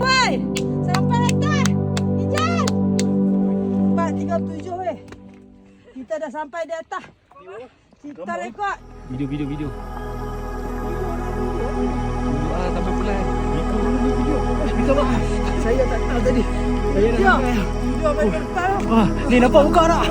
Hai, sampai atas. Kejam. 437 weh. Kita dah sampai di atas. Kita rekod. Video. Sampai pulai. Video apa? Saya tak tahu tadi. Saya dah sampai. Video main depan. Wah, ni nampak muka tak?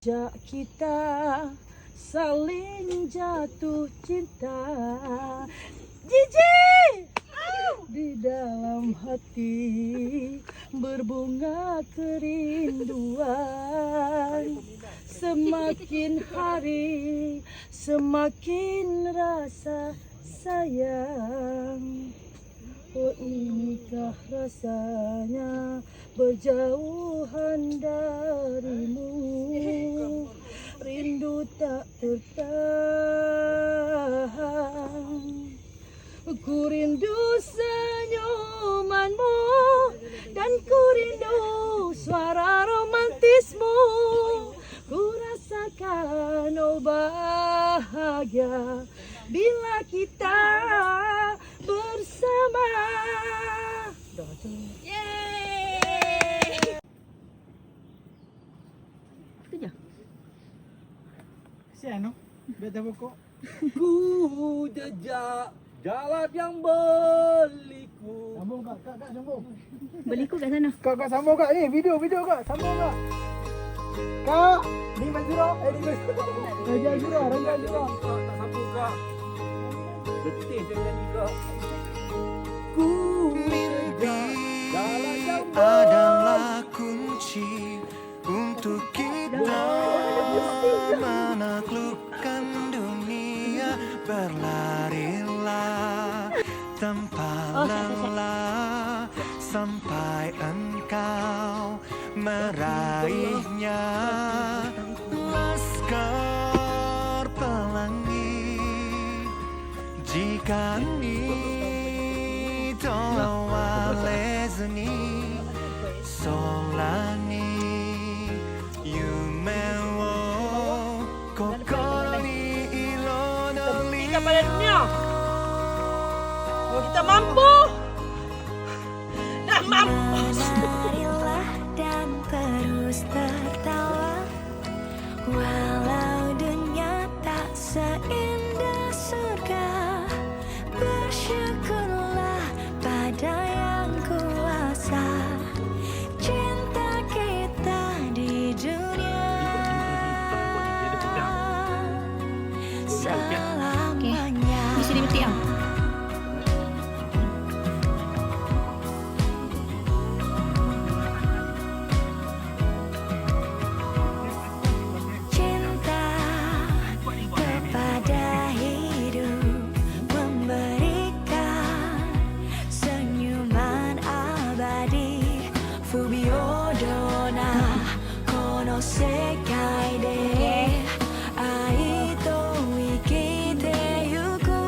sejak kita saling jatuh cinta. Jijik! Di dalam hati berbunga kerinduan. Semakin hari semakin rasa sayang. Oh, inikah rasanya berjauhan darimu. Rindu tak tertahan. Ku rindu senyumanmu dan ku rindu suara romantismu. Ku rasakan oh bahagia bila kita bersama. Yeay! Itu je. Kesian no? Beta pokok. Ku jejak jalan yang berliku. Sambung kak sambung. Beliku kat sana. Kak sambung kak ni, video kak, sambung kak. Kak, ni Mazura, ni Mazura. Raja Azura. Tak sambung kak. Letih dengan ni kak. Ku jejak jalan yang adalah kunci untuk kita menaklukkan dunia. Berlarilah tanpa lelah sampai engkau meraihnya. Laskar pelangi jika ni tolawalezani solani yumewo kokoli ilonoli. Kita pada dunia. Kalau kita mampu. Dah mampu. Menarilah dan terus tertawa, walau dunia tak seindah surga. Bersyukurlah pada yang kuasa, cinta kita di dunia selamanya. Di sini mesti yang. Cinta kepada hidup, memberikan senyuman abadi. Fubio dona kono sekai de aito ikite yuku.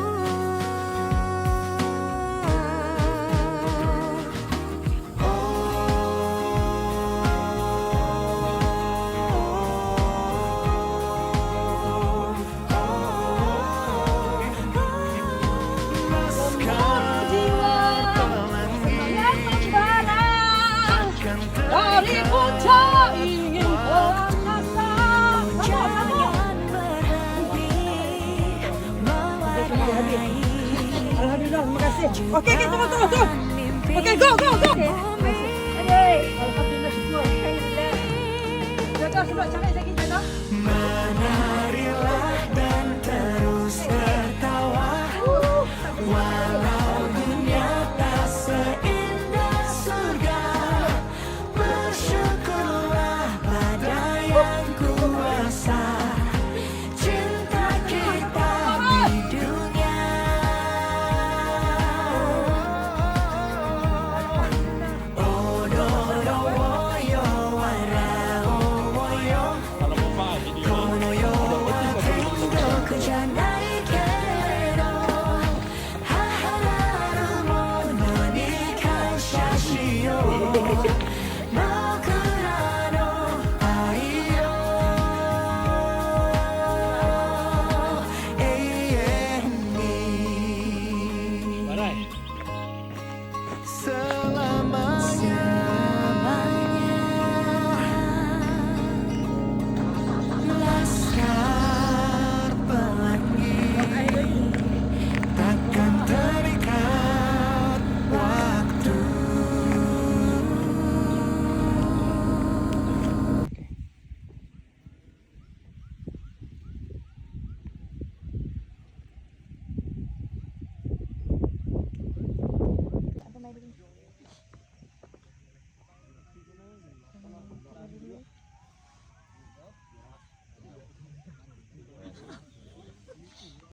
Dari puncak ingin perkasa. Jangan berhenti mewarnai Alhamdulillah, terima kasih. Okey, tunggu. mimpi. Okey, go. Bumi. Alhamdulillah, syukur. Jaga sebab cari lagi jaga. Menarilah dan terus tertawa, walau dunia tak seindah surga. Bersyukurlah pada yang kuasa, cinta kita di dunia. Oh do do woyo warao woyo, kono yo wa tendo kujanai kedo. Hahararu mono ni kansha shiyou.